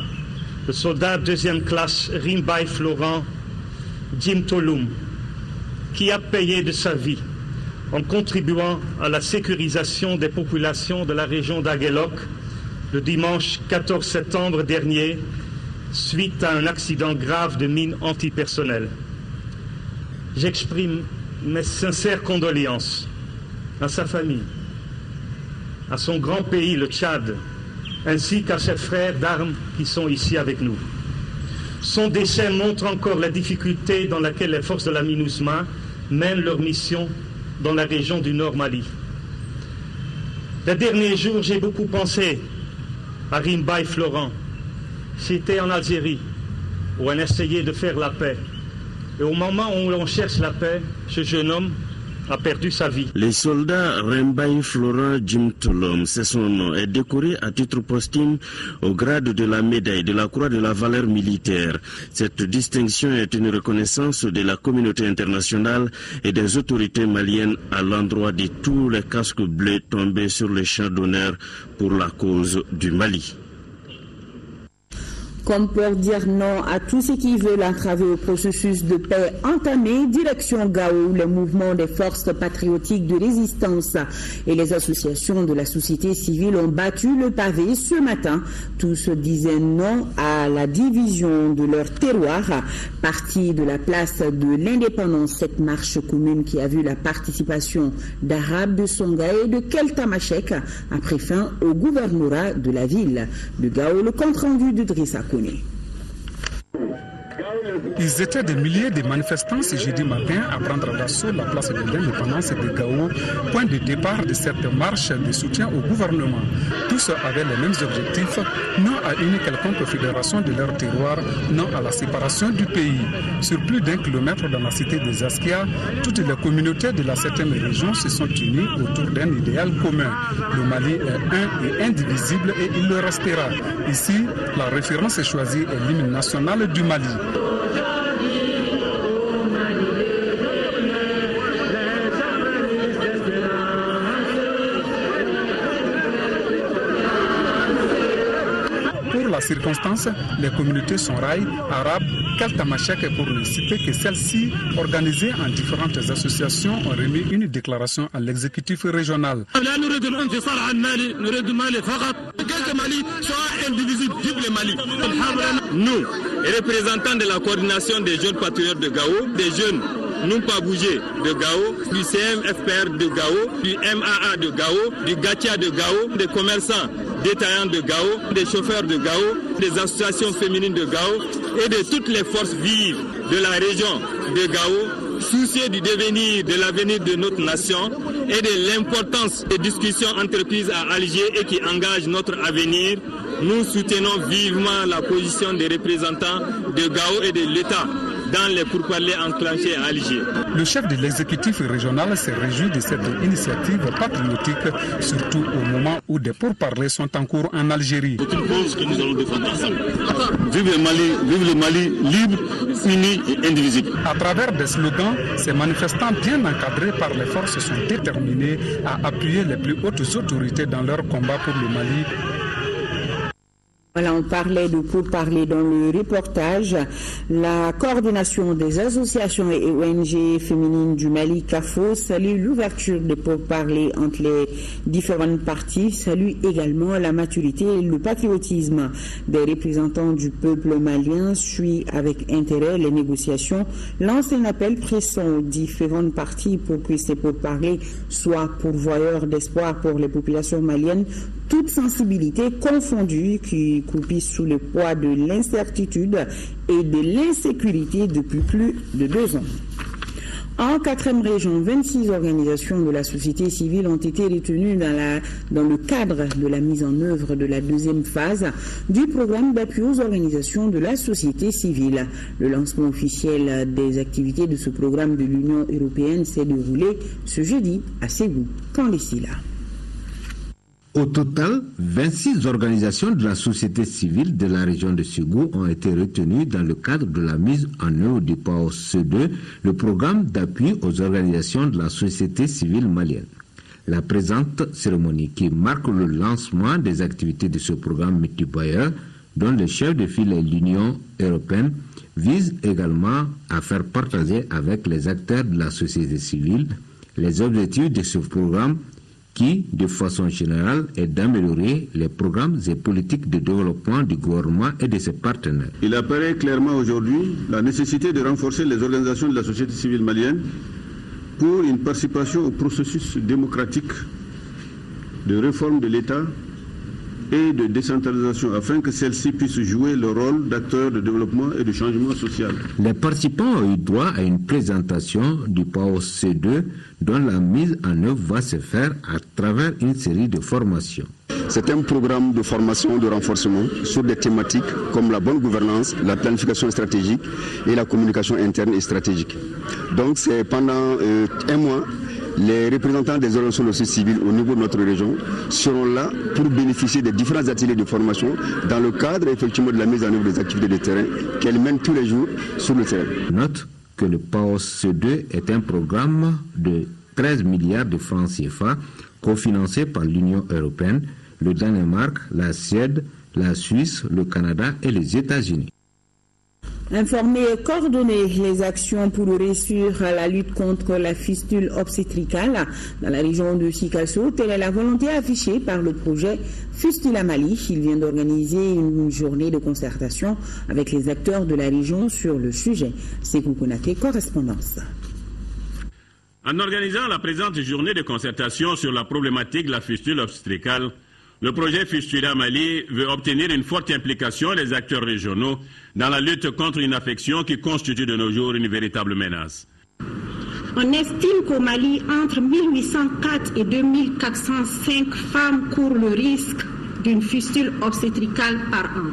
le soldat 2e classe Rimbaï Florent Jim Taloum, qui a payé de sa vie en contribuant à la sécurisation des populations de la région d'Aguelok le dimanche 14 septembre dernier suite à un accident grave de mine antipersonnelle. J'exprime mes sincères condoléances à sa famille, à son grand pays, le Tchad, ainsi qu'à ses frères d'armes qui sont ici avec nous. Son décès montre encore la difficulté dans laquelle les forces de la MINUSMA mènent leur mission dans la région du Nord Mali. Les derniers jours, j'ai beaucoup pensé à Rimbaï Florent. J'étais en Algérie, où on essayait de faire la paix. Et au moment où on cherche la paix, ce jeune homme a perdu sa vie. Le soldat Rimbaï Florent Jim Taloum, c'est son nom, est décoré à titre posthume au grade de la médaille de la croix de la valeur militaire. Cette distinction est une reconnaissance de la communauté internationale et des autorités maliennes à l'endroit de tous les casques bleus tombés sur les champs d'honneur pour la cause du Mali. Comme pour dire non à tout ce qui veut entraver au processus de paix entamé, direction Gao, le mouvement des forces patriotiques de résistance et les associations de la société civile ont battu le pavé ce matin. Tous disaient non à la division de leur terroir. Partie de la place de l'indépendance, cette marche commune qui a vu la participation d'Arabes, de Songhai et de Keltamachek a pris fin au gouvernorat de la ville de Gao. Le compte rendu de Drissa Kone. Ils étaient des milliers de manifestants ce jeudi matin à prendre d'assaut la place de l'indépendance de Gao, point de départ de cette marche de soutien au gouvernement. Tous avaient les mêmes objectifs, non à une quelconque fédération de leur terroir, non à la séparation du pays. Sur plus d'1 kilomètre dans la cité des Askia, toutes les communautés de la 7e région se sont unies autour d'un idéal commun. Le Mali est un et indivisible et il le restera. Ici, la référence choisie est l'hymne national du Mali. Pour la circonstance, les communautés Sonraï, arabes, Kaltamachak pour ne citer que celles-ci, organisées en différentes associations, ont remis une déclaration à l'exécutif régional. Nous, représentants de la coordination des jeunes patriotes de Gao, des jeunes n'ont pas bougé de Gao, du CMFPR de Gao, du MAA de Gao, du Gatia de Gao, des commerçants détaillants de Gao, des chauffeurs de Gao, des associations féminines de Gao et de toutes les forces vives de la région de Gao, soucieux du devenir, de l'avenir de notre nation et de l'importance des discussions entreprises à Alger et qui engagent notre avenir. Nous soutenons vivement la position des représentants de Gao et de l'État dans les pourparlers enclenchés à Alger. Le chef de l'exécutif régional s'est réjoui de cette initiative patriotique, surtout au moment où des pourparlers sont en cours en Algérie. C'est une cause que nous allons défendre ensemble. Vive le Mali libre, uni et indivisible. À travers des slogans, ces manifestants bien encadrés par les forces sont déterminés à appuyer les plus hautes autorités dans leur combat pour le Mali. Voilà, on parlait de pourparlers dans le reportage. La coordination des associations et ONG féminines du Mali, CAFO, salue l'ouverture des pourparlers entre les différentes parties, salue également la maturité et le patriotisme des représentants du peuple malien, suit avec intérêt les négociations, lance un appel pressant aux différentes parties pour que ces pourparlers soient pourvoyeurs d'espoir pour les populations maliennes, toute sensibilité confondue qui croupissent sous le poids de l'incertitude et de l'insécurité depuis plus de 2 ans. En 4e région, 26 organisations de la société civile ont été retenues dans le cadre de la mise en œuvre de la 2e phase du programme d'appui aux organisations de la société civile. Le lancement officiel des activités de ce programme de l'Union européenne s'est déroulé ce jeudi à Ségou. Candicila. Au total, 26 organisations de la société civile de la région de Ségou ont été retenues dans le cadre de la mise en œuvre du PAOS2, le programme d'appui aux organisations de la société civile malienne. La présente cérémonie, qui marque le lancement des activités de ce programme multiplieur, dont le chef de file est l'Union européenne, vise également à faire partager avec les acteurs de la société civile les objectifs de ce programme qui, de façon générale, est d'améliorer les programmes et politiques de développement du gouvernement et de ses partenaires. Il apparaît clairement aujourd'hui la nécessité de renforcer les organisations de la société civile malienne pour une participation au processus démocratique de réforme de l'État et de décentralisation afin que celle-ci puisse jouer le rôle d'acteur de développement et de changement social. Les participants ont eu droit à une présentation du PAOS2 dont la mise en œuvre va se faire à travers une série de formations. C'est un programme de formation de renforcement sur des thématiques comme la bonne gouvernance, la planification stratégique et la communication interne et stratégique. Donc c'est pendant 1 mois, les représentants des organisations de la société civile au niveau de notre région seront là pour bénéficier des différents ateliers de formation dans le cadre effectivement de la mise en œuvre des activités de terrain qu'elles mènent tous les jours sur le terrain. Note que le PAOS2 est un programme de 13 milliards de francs CFA cofinancé par l'Union européenne, le Danemark, la Suède, la Suisse, le Canada et les États-Unis. Informer et coordonner les actions pour réussir la lutte contre la fistule obstétricale dans la région de Sikasso, telle est la volonté affichée par le projet Fistula Mali. Il vient d'organiser une journée de concertation avec les acteurs de la région sur le sujet. Sekou Konate, correspondance. En organisant la présente journée de concertation sur la problématique de la fistule obstétricale, Le projet Fistula Mali veut obtenir une forte implication des acteurs régionaux dans la lutte contre une infection qui constitue de nos jours une véritable menace. On estime qu'au Mali, entre 1804 et 2405 femmes courent le risque d'une fistule obstétricale par an,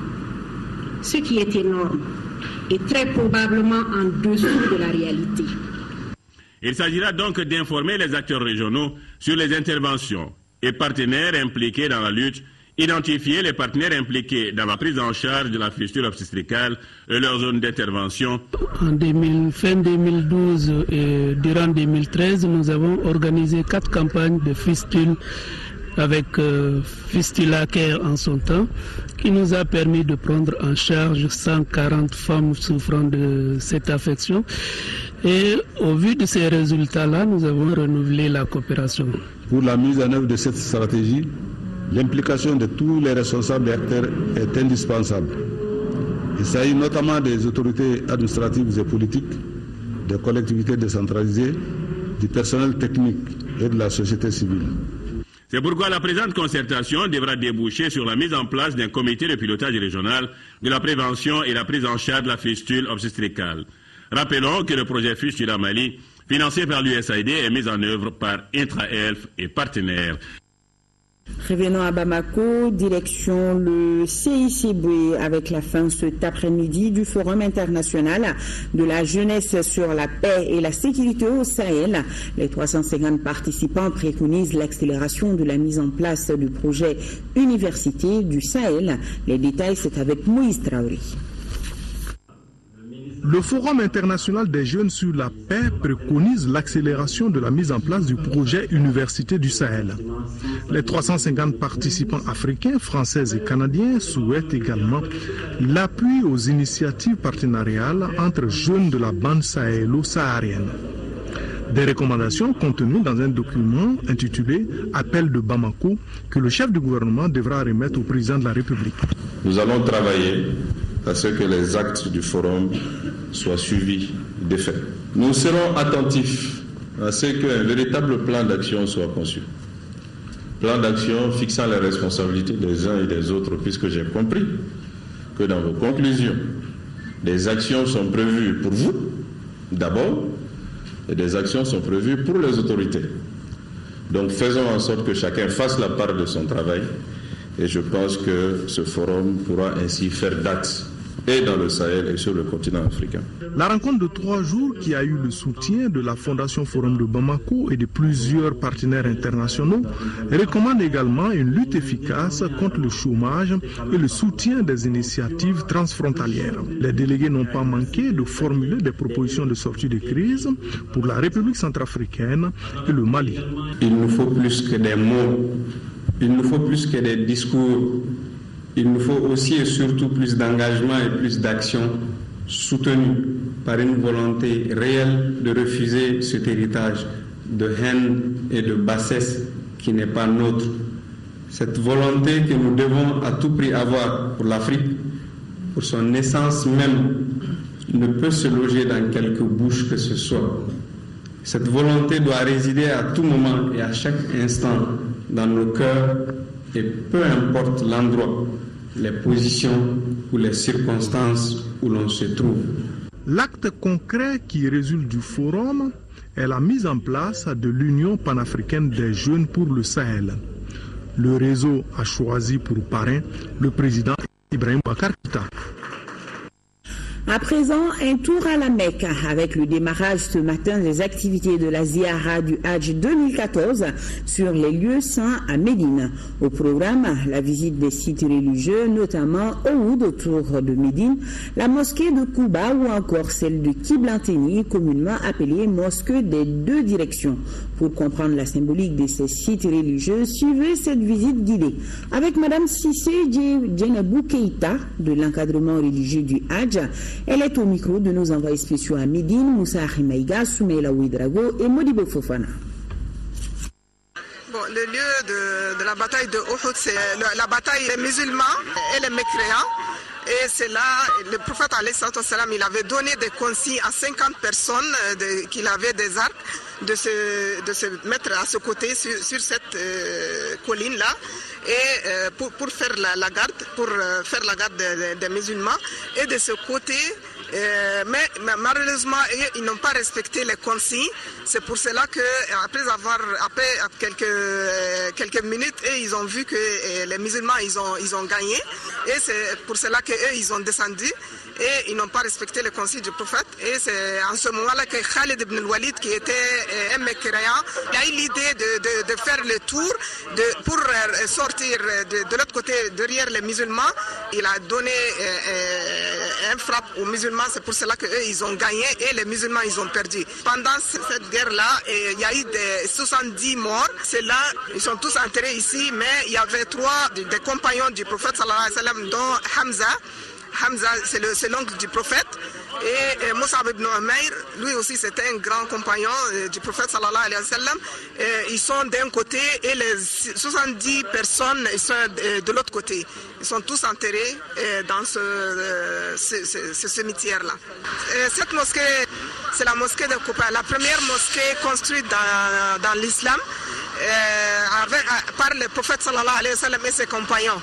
ce qui est énorme et très probablement en dessous de la réalité. Il s'agira donc d'informer les acteurs régionaux sur les interventions et partenaires impliqués dans la lutte, identifier les partenaires impliqués dans la prise en charge de la fistule obstétricale et leurs zones d'intervention. En fin 2012 et durant 2013, nous avons organisé 4 campagnes de fistule avec Fistula Care en son temps, qui nous a permis de prendre en charge 140 femmes souffrant de cette affection. Et au vu de ces résultats-là, nous avons renouvelé la coopération. Pour la mise en œuvre de cette stratégie, l'implication de tous les responsables et acteurs est indispensable. Il s'agit notamment des autorités administratives et politiques, des collectivités décentralisées, du personnel technique et de la société civile. C'est pourquoi la présente concertation devra déboucher sur la mise en place d'un comité de pilotage régional de la prévention et la prise en charge de la fistule obstétricale. Rappelons que le projet Fistula Mali, financé par l'USAID, est mis en œuvre par Intra-Health et partenaires. Revenons à Bamako, direction le CICB avec la fin cet après-midi du Forum international de la jeunesse sur la paix et la sécurité au Sahel. Les 350 participants préconisent l'accélération de la mise en place du projet Université du Sahel. Les détails, c'est avec Moïse Traoré. Le Forum international des jeunes sur la paix préconise l'accélération de la mise en place du projet Université du Sahel. Les 350 participants africains, français et canadiens souhaitent également l'appui aux initiatives partenariales entre jeunes de la bande sahélo-saharienne. Des recommandations contenues dans un document intitulé « Appel de Bamako » que le chef du gouvernement devra remettre au président de la République. Nous allons travailler à ce que les actes du forum soient suivis d'effet. Nous serons attentifs à ce qu'un véritable plan d'action soit conçu. Plan d'action fixant les responsabilités des uns et des autres, puisque j'ai compris que dans vos conclusions, des actions sont prévues pour vous, d'abord, et des actions sont prévues pour les autorités. Donc faisons en sorte que chacun fasse la part de son travail, et je pense que ce forum pourra ainsi faire date et dans le Sahel et sur le continent africain. La rencontre de 3 jours qui a eu le soutien de la Fondation Forum de Bamako et de plusieurs partenaires internationaux recommande également une lutte efficace contre le chômage et le soutien des initiatives transfrontalières. Les délégués n'ont pas manqué de formuler des propositions de sortie de crise pour la République centrafricaine et le Mali. Il nous faut plus que des mots, il nous faut plus que des discours. Il nous faut aussi et surtout plus d'engagement et plus d'action soutenue par une volonté réelle de refuser cet héritage de haine et de bassesse qui n'est pas nôtre. Cette volonté que nous devons à tout prix avoir pour l'Afrique, pour son essence même, ne peut se loger dans quelque bouche que ce soit. Cette volonté doit résider à tout moment et à chaque instant dans nos cœurs et peu importe l'endroit, les positions ou les circonstances où l'on se trouve. L'acte concret qui résulte du forum est la mise en place de l'Union panafricaine des jeunes pour le Sahel. Le réseau a choisi pour parrain le président Ibrahim Boubacar Keïta. À présent, un tour à la Mecque avec le démarrage ce matin des activités de la Ziyara du Hajj 2014 sur les lieux saints à Médine. Au programme, la visite des sites religieux, notamment Ouhoud autour de Médine, la mosquée de Kouba ou encore celle de Kiblanteni, communément appelée mosquée des 2 directions. Pour comprendre la symbolique de ces sites religieux, suivez cette visite guidée avec Madame Sissé Djenabou Keïta de l'encadrement religieux du Hajj. Elle est au micro de nos envoyés spéciaux à Médine, Moussa Ahimaïga, Soumeila Ouidrago et Modibo Fofana. Bon, le lieu de la bataille de Ouhoud, c'est la bataille des musulmans et les mécréants. Et c'est là, le prophète il avait donné des consignes à 50 personnes qu'il avait des arcs de se mettre à ce côté sur cette colline-là et pour faire la garde, des musulmans. Et de ce côté, mais malheureusement, ils n'ont pas respecté les consignes. C'est pour cela que après quelques minutes, ils ont vu que les musulmans ils ont gagné. Et c'est pour cela que ils ont descendu. Et ils n'ont pas respecté les consignes du prophète. Et c'est en ce moment-là que Khalid ibn al-Walid, qui était un mécréant, a eu l'idée de faire le tour pour sortir de l'autre côté, derrière les musulmans. Il a donné un frappe aux musulmans. C'est pour cela qu'eux, ils ont gagné et les musulmans, ils ont perdu. Pendant cette guerre-là, il y a eu 70 morts. Ceux-là, ils sont tous enterrés ici, mais il y avait 3 des compagnons du prophète, sallallahu alayhi wa sallam, dont Hamza. Hamza, c'est l'oncle du prophète. Et Mus'ab ibn Umayr, lui aussi c'était un grand compagnon du prophète sallallahu alayhi wa sallam. Ils sont d'un côté et les 70 personnes ils sont de l'autre côté. Ils sont tous enterrés dans ce cimetière-là. Cette mosquée, c'est la mosquée de Koupa, la première mosquée construite dans l'islam par le prophète sallallahu alayhi wa sallam et ses compagnons.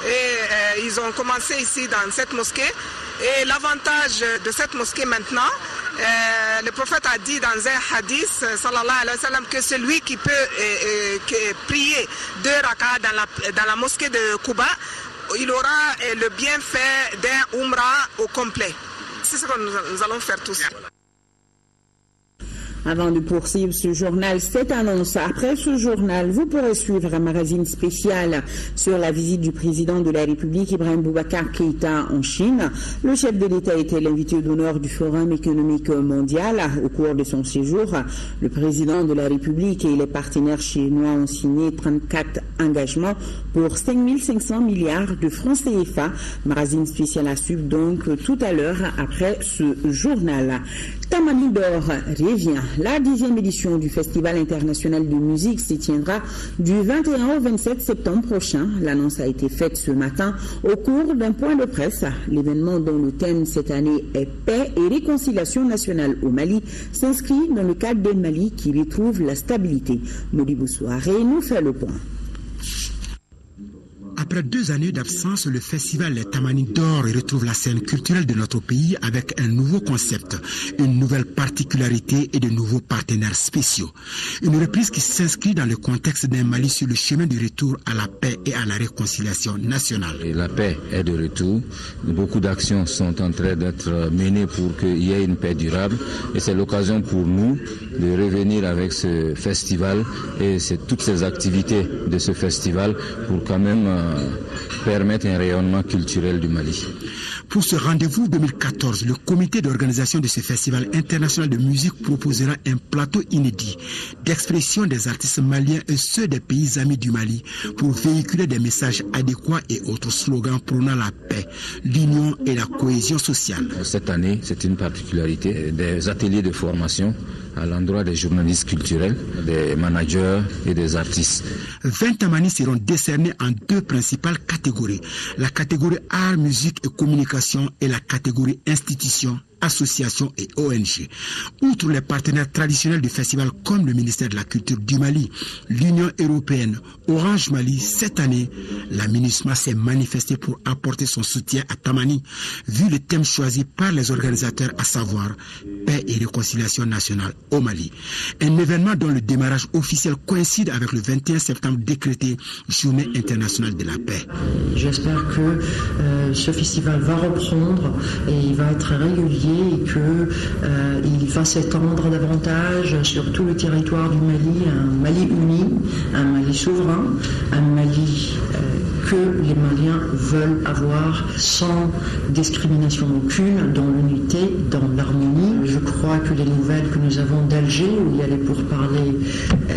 Et ils ont commencé ici dans cette mosquée. Et l'avantage de cette mosquée maintenant, le prophète a dit dans un hadith, sallallahu alayhi wa sallam, que celui qui peut prier 2 rak'ahs dans la mosquée de Kouba, il aura le bienfait d'un umrah au complet. C'est ce que nous allons faire tous. Avant de poursuivre ce journal, cette annonce. Après ce journal, vous pourrez suivre un magazine spécial sur la visite du président de la République, Ibrahim Boubacar Keïta, en Chine. Le chef de l'État était l'invité d'honneur du Forum économique mondial. Au cours de son séjour, le président de la République et les partenaires chinois ont signé 34 engagements pour 5 500 milliards de francs CFA. Magazine spécial à suivre donc tout à l'heure après ce journal. Tamani d'Or revient. La 10e édition du Festival international de musique se tiendra du 21 au 27 septembre prochain. L'annonce a été faite ce matin au cours d'un point de presse. L'événement dont le thème cette année est paix et réconciliation nationale au Mali s'inscrit dans le cadre d'un Mali qui retrouve la stabilité. Modibo Souaré nous fait le point. Après 2 années d'absence, le festival Tamani d'Or retrouve la scène culturelle de notre pays avec un nouveau concept, une nouvelle particularité et de nouveaux partenaires spéciaux. Une reprise qui s'inscrit dans le contexte d'un Mali sur le chemin du retour à la paix et à la réconciliation nationale. Et la paix est de retour. Beaucoup d'actions sont en train d'être menées pour qu'il y ait une paix durable. Et c'est l'occasion pour nous de revenir avec ce festival et toutes ces activités de ce festival pour quand même permettre un rayonnement culturel du Mali. Pour ce rendez-vous 2014, le comité d'organisation de ce festival international de musique proposera un plateau inédit d'expression des artistes maliens et ceux des pays amis du Mali pour véhiculer des messages adéquats et autres slogans prônant la paix, l'union et la cohésion sociale. Cette année, c'est une particularité des ateliers de formation à l'endroit des journalistes culturels, des managers et des artistes. 20 Tamani seront décernés en 2 principales catégories. La catégorie art, musique et communication et la catégorie institutions, associations et ONG. Outre les partenaires traditionnels du festival comme le ministère de la Culture du Mali, l'Union européenne, Orange Mali, cette année, la MINUSMA s'est manifestée pour apporter son soutien à Tamani, vu le thème choisi par les organisateurs, à savoir paix et réconciliation nationale au Mali. Un événement dont le démarrage officiel coïncide avec le 21 septembre décrété Journée internationale de la paix. J'espère que ce festival va reprendre et il va être régulier et qu'il va s'étendre davantage sur tout le territoire du Mali, un Mali uni, un Mali souverain, un Mali que les Maliens veulent avoir sans discrimination aucune, dans l'unité, dans l'harmonie. Je crois que les nouvelles que nous avons d'Alger, où il y a les pourparlers,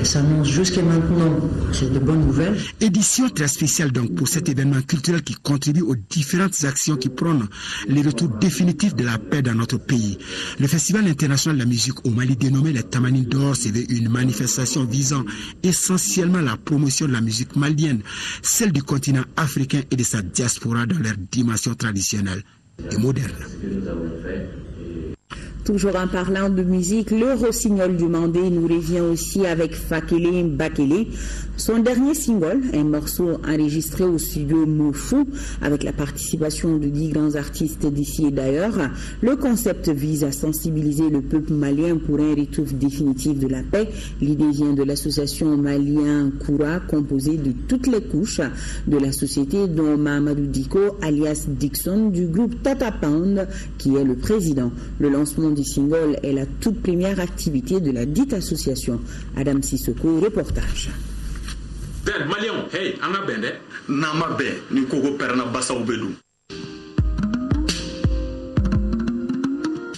s'annoncent jusqu'à maintenant. C'est de bonnes nouvelles. Édition très spéciale donc pour cet événement culturel qui contribue aux différentes actions qui prônent les retours définitifs de la paix dans notre pays. Le Festival international de la musique au Mali, dénommé les Tamani d'Or, c'est une manifestation visant essentiellement la promotion de la musique malienne, celle du continent africain et de sa diaspora dans leur dimension traditionnelle et moderne. Toujours en parlant de musique, le rossignol du Mandé nous revient aussi avec Fakele Mbakele. Son dernier single, un morceau enregistré au studio Mofou avec la participation de 10 grands artistes d'ici et d'ailleurs. Le concept vise à sensibiliser le peuple malien pour un retour définitif de la paix. L'idée vient de l'association malien Koura, composée de toutes les couches de la société, dont Mahamadou Diko, alias Dixon, du groupe Tata Pound, qui est le président. Le lancement du single est la toute première activité de la dite association. Adam Sissoko, reportage.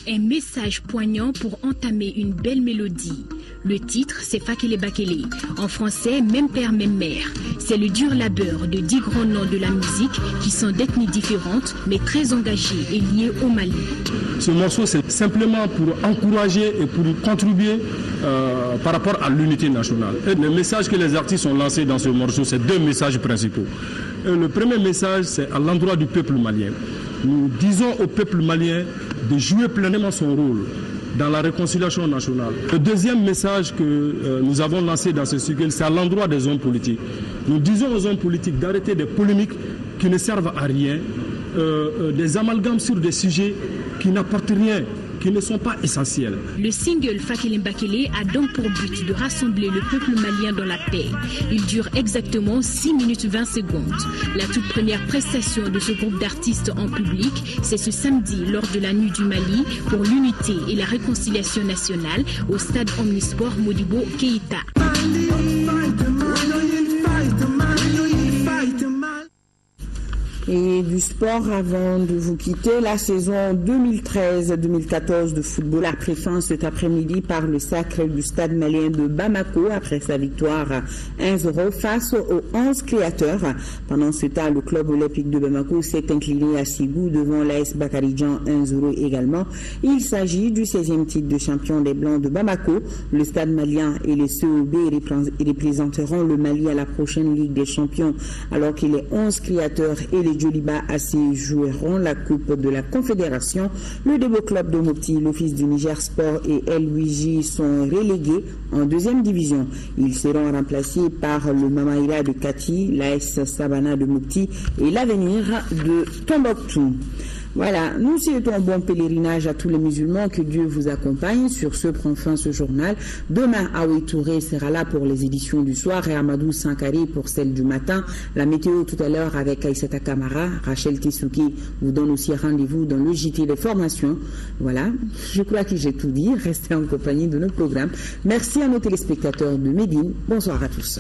Un message poignant pour entamer une belle mélodie. Le titre, c'est Fakele Bakele. En français, même père, même mère. C'est le dur labeur de 10 grands noms de la musique qui sont d'ethnies différentes, mais très engagés et liés au Mali. Ce morceau, c'est simplement pour encourager et pour contribuer par rapport à l'unité nationale. Et le message que les artistes ont lancé dans ce morceau, c'est 2 messages principaux. Et le premier message, c'est à l'endroit du peuple malien. Nous disons au peuple malien de jouer pleinement son rôle dans la réconciliation nationale. Le deuxième message que nous avons lancé dans ce cycle, c'est à l'endroit des hommes politiques. Nous disons aux hommes politiques d'arrêter des polémiques qui ne servent à rien, des amalgames sur des sujets qui n'apportent rien, qui ne sont pas essentiels. Le single Fakele Mbakele a donc pour but de rassembler le peuple malien dans la paix. Il dure exactement 6 minutes 20 secondes. La toute première prestation de ce groupe d'artistes en public, c'est ce samedi lors de la Nuit du Mali pour l'unité et la réconciliation nationale au stade Omnisport Modibo Keïta. Et du sport avant de vous quitter, la saison 2013-2014 de football a pris fin cet après-midi par le sacre du stade malien de Bamako après sa victoire 1-0 face aux 11 créateurs. Pendant ce temps, le club olympique de Bamako s'est incliné à Ségou devant l'AS Bakaridjan 1-0 également. Il s'agit du 16e titre de champion des Blancs de Bamako. Le stade malien et les COB représenteront le Mali à la prochaine Ligue des Champions alors que les 11 créateurs et les Djoliba AC joueront la Coupe de la Confédération. Le Debo Club de Mopti, l'Office du Niger Sport et LWJ sont relégués en 2e division. Ils seront remplacés par le Mamaïra de Kati, l'AS Sabana de Mopti et l'Avenir de Tombouctou. Voilà, nous souhaitons un bon pèlerinage à tous les musulmans, que Dieu vous accompagne. Sur ce, prend fin ce journal. Demain, Aoui Touré sera là pour les éditions du soir et Amadou Sankari pour celles du matin. La météo tout à l'heure avec Aïssata Kamara. Rachel Tissouki vous donne aussi rendez-vous dans le JT de formation. Voilà, je crois que j'ai tout dit. Restez en compagnie de nos programmes. Merci à nos téléspectateurs de Médine. Bonsoir à tous.